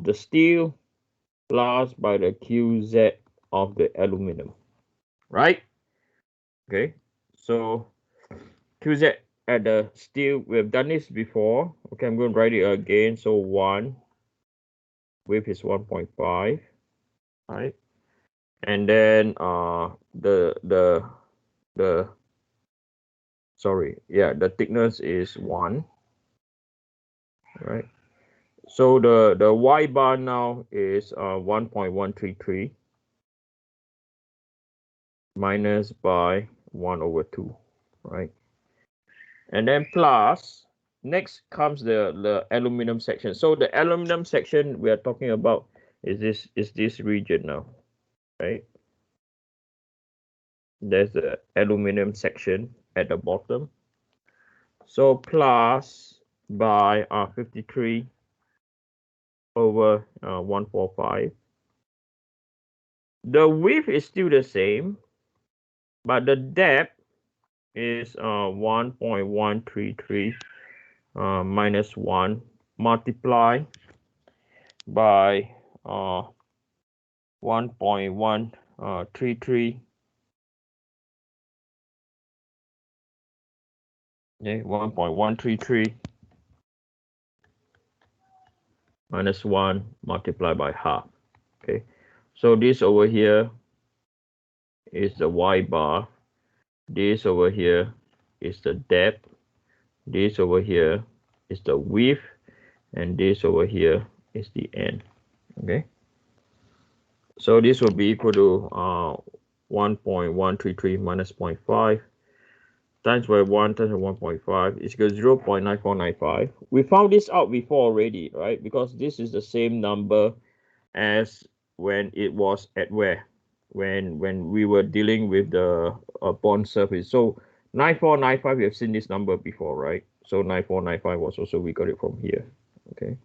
the steel plus by the QZ of the aluminum, right? Okay, so QZ at the steel, we've done this before. Okay, I'm going to write it again. So 1, width is 1.5, right? And then the thickness is 1, right? So the Y bar now is 1.133 minus by 1/2, right? And then plus, next comes the aluminum section. So the aluminum section we are talking about is this region now, right? There's the aluminum section at the bottom. So plus by 53 over 145. The width is still the same, but the depth is 1.133 minus 1 multiplied by 1.133. Okay, 1.133 minus 1 multiplied by half. Okay, so this over here is the Y bar. This over here is the depth. This over here is the width, and this over here is the end. Okay, so this will be equal to 1.133 minus 0.5 times by 1 times by 1.5 is equal to 0.9495. We found this out before already, right? Because this is the same number as when it was at where? When we were dealing with the bond surface. So 9495, we have seen this number before, right? So 9495 was also, we got it from here. Okay.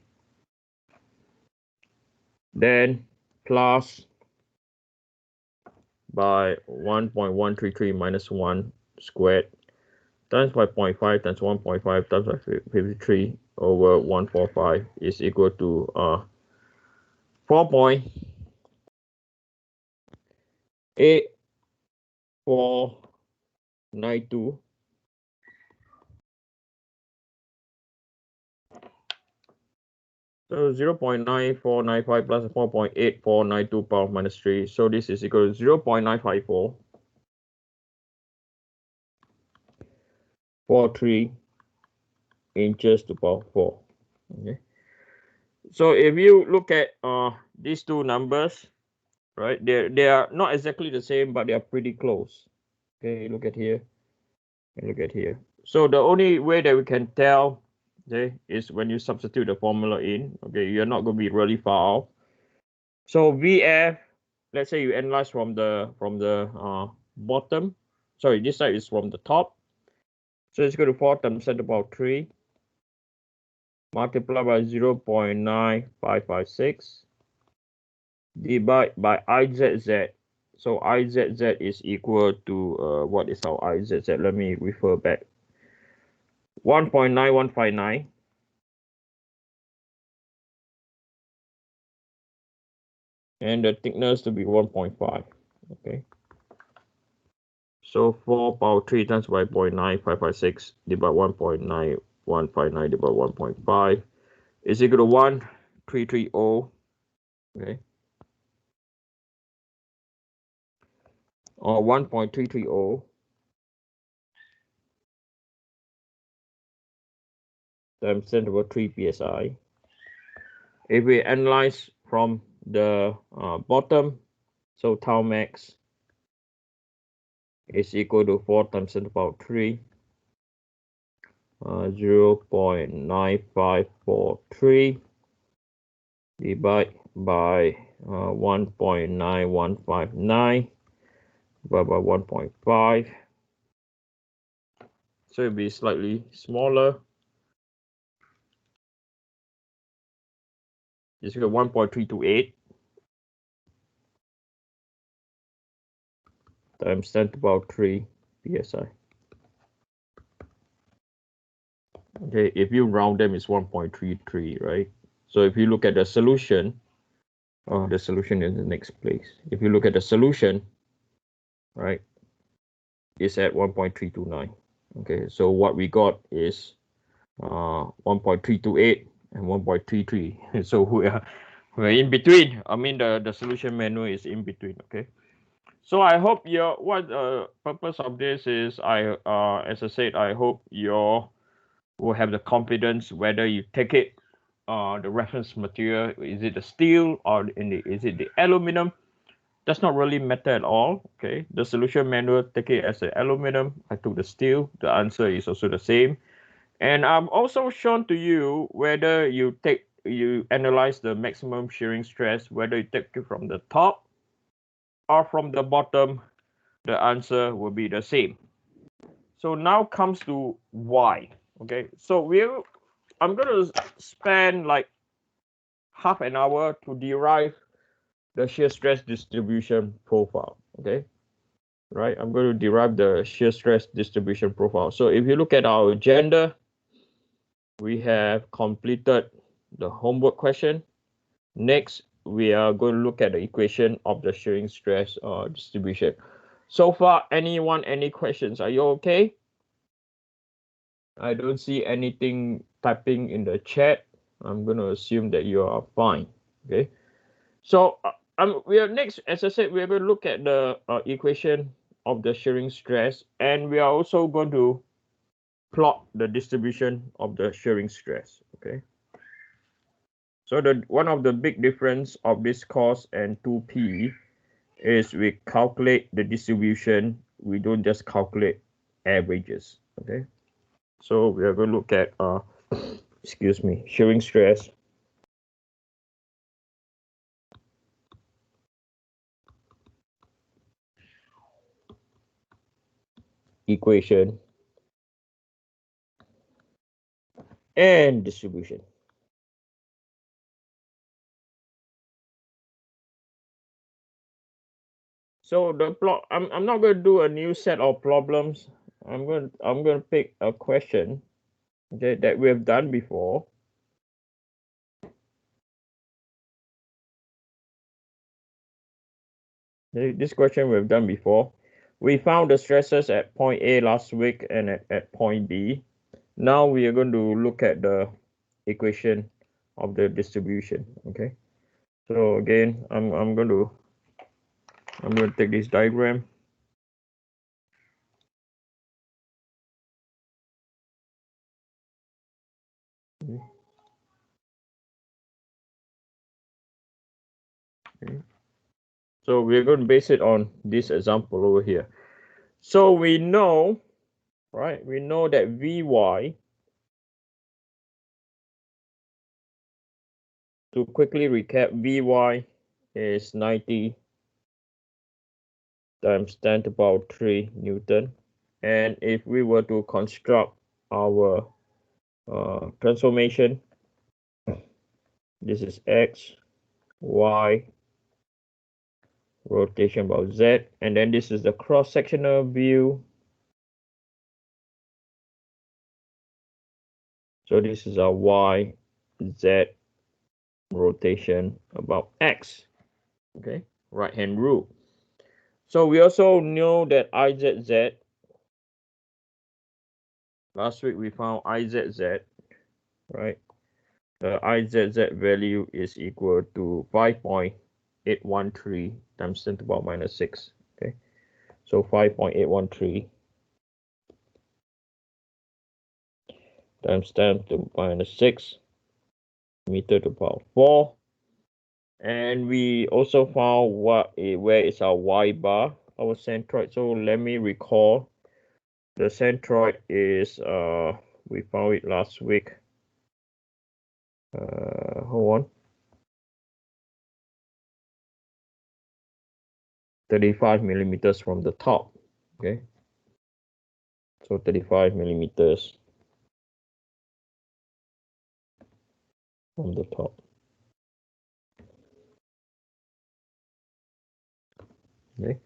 Then plus by 1.133 minus 1 squared times by 0.5 times 1.5 times by 53 over 145 is equal to 4.8492. So 0.9495 plus 4.8492 power minus 3. So this is equal to 0.954. 43 inches to power 4. Okay. So if you look at these two numbers, right, they are not exactly the same, but they are pretty close. Okay, look at here and look at here. So the only way that we can tell, okay, is when you substitute the formula in. Okay, you're not going to be really far off. So VF, let's say you analyze from the bottom. Sorry, this side is from the top. So it's going to 4 times 10 to the power 3 multiplied by 0.9556 divided by IZZ. So IZZ is equal to what is our IZZ? Let me refer back. 1.9159. And the thickness to be 1.5. Okay. So 4 power 3 times by 0.9556 divided by 1.9159 divided by 1.5 is equal to 1330. Okay. Or 1.330 times 10 to the 3 psi. If we analyze from the bottom, so tau max is equal to 4 times 10 to the power 3, 0.9543 divided by 1.9159 divided by 1.5. So it'll be slightly smaller. It's equal to 1.328 times 10 to the power 3 psi. Okay, if you round them, it's 1.33, right? So if you look at the solution, the solution is the next place. If you look at the solution, right, it's at 1.329. Okay, so what we got is 1.328 and 1.33. So we're in between. I mean, the solution menu is in between. Okay. So I hope what the purpose of this is, as I said, I hope you will have the confidence whether you take it, the reference material, is it the steel or is it the aluminum? Does not really matter at all. Okay, the solution manual, take it as an aluminum. I took the steel. The answer is also the same. And I've also shown to you whether you analyze the maximum shearing stress, whether you take it from the top or from the bottom, the answer will be the same. So now comes to why. Okay, so I'm going to spend like half an hour to derive the shear stress distribution profile. Okay, right, I'm going to derive the shear stress distribution profile. So if you look at our agenda, we have completed the homework question. Next, we are going to look at the equation of the shearing stress distribution. So far, any questions? Are you okay? I don't see anything typing in the chat. I'm going to assume that you are fine. Okay. So we are next, as I said, we are going to look at the equation of the shearing stress, and we are also going to plot the distribution of the shearing stress. Okay. So one of the big difference of this course and 2P is we calculate the distribution. We don't just calculate averages. Okay. So we are going to look at excuse me, shearing stress equation and distribution. So the plot, I'm not going to do a new set of problems. I'm going to pick a question, okay, that we have done before. Okay, this question we've done before. We found the stresses at point A last week and at point B. Now we are going to look at the equation of the distribution. Okay. So again, I'm going to take this diagram. Okay. So we're going to base it on this example over here. So we know, right? We know that Vy, to quickly recap, Vy is 90 times 10 to the power 3 Newton. And if we were to construct our transformation, this is X, Y, rotation about Z, and then this is the cross-sectional view. So this is our Y, Z, rotation about X. Okay, right-hand rule. So we also know that IZZ, last week we found IZZ, right? The IZZ value is equal to 5.813 times 10 to the power minus 6. Okay, so 5.813 times 10 to the minus 6 meter to the power 4. And we also found where is our Y bar, our centroid. So let me recall. The centroid is we found it last week. Hold on. 35 millimeters from the top. Okay. So 35 millimeters from the top. Okay.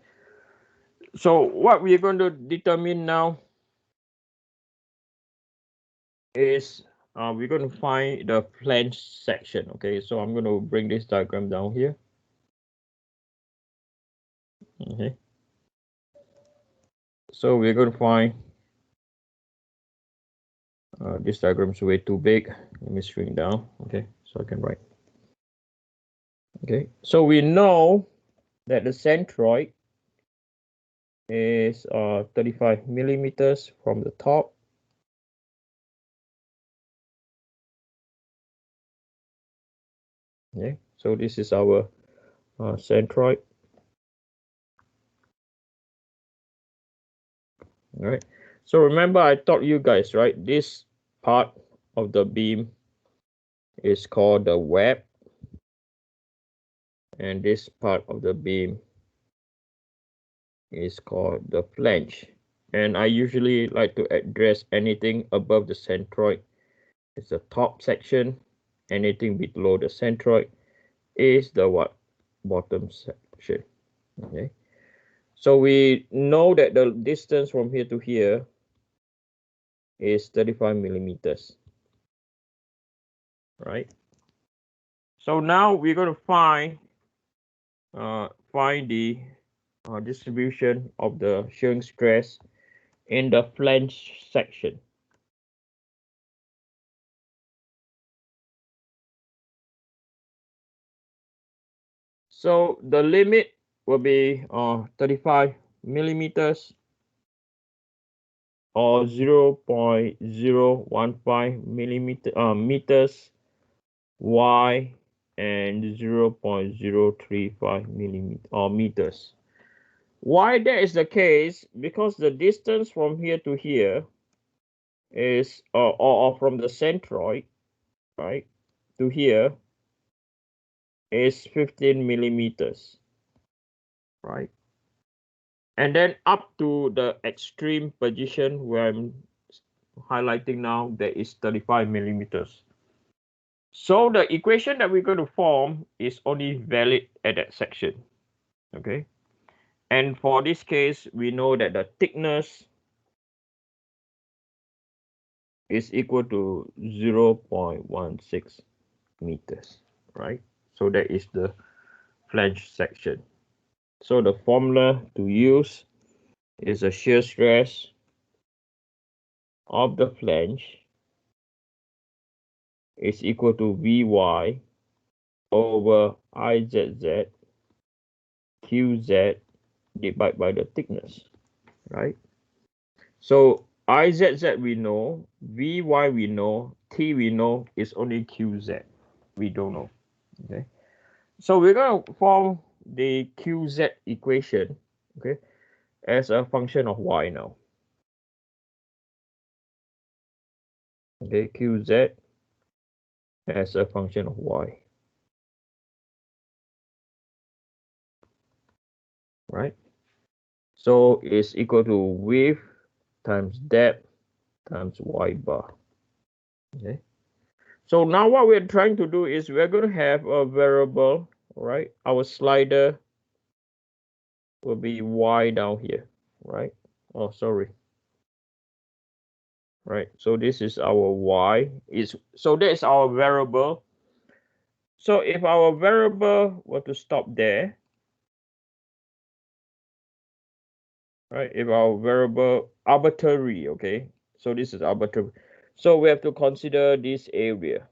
So what we are going to determine now is we're going to find the flange section. Okay, so I'm going to bring this diagram down here. Okay, so we're going to find this diagram is way too big. Let me shrink down. Okay, so I can write. Okay, so we know that the centroid is 35 millimeters from the top. Okay, so this is our centroid. All right, so remember I taught you guys, right, this part of the beam is called the web, and this part of the beam is called the flange. And I usually like to address anything above the centroid is the top section, anything below the centroid is the what, bottom section. Okay, so we know that the distance from here to here is 35 millimeters, right? So now we're going to find the distribution of the shearing stress in the flange section. So the limit will be 35 millimeters or 0.015 meters y and 0.035 meters. Why that is the case? Because the distance from here to here is or from the centroid, right, to here is 15 millimeters, right? And then up to the extreme position where I'm highlighting now, there is 35 millimeters. So the equation that we're going to form is only valid at that section. Okay. And for this case, we know that the thickness is equal to 0.16 meters, right? So that is the flange section. So the formula to use is a shear stress of the flange is equal to Vy over Izz Qz divided by the thickness, right? So Izz we know, Vy we know, T we know, is only Qz. We don't know. Okay. So we're going to form the Qz equation, okay, as a function of y now. Okay, Qz as a function of y. Right? So it's equal to width times depth times y bar. Okay. So now what we're trying to do is we're going to have a variable, right? Our slider will be y down here, right? Oh, sorry. Right. So this is our y. So that is our variable. So if our variable were to stop there, right? If our variable arbitrary, okay? So this is arbitrary. So we have to consider this area,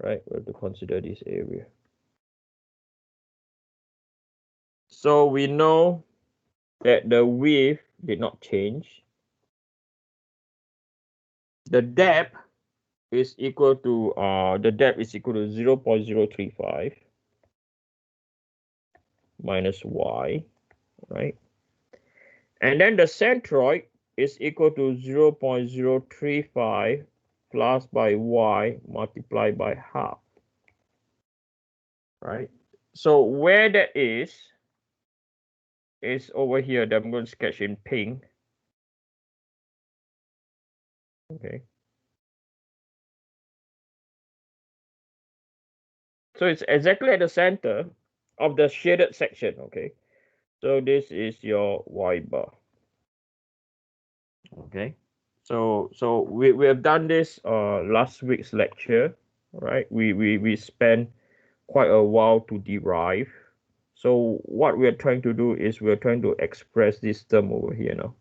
right? We have to consider this area. So we know that the width did not change. The depth is equal to 0.035 minus y, right? And then the centroid is equal to 0.035 plus by y multiplied by half, right? So where that is over here that I'm going to sketch in pink. Okay. So it's exactly at the center of the shaded section, okay? So this is your y bar. Okay. So we have done this last week's lecture, right? We spent quite a while to derive. So what we are trying to do is we are trying to express this term over here now.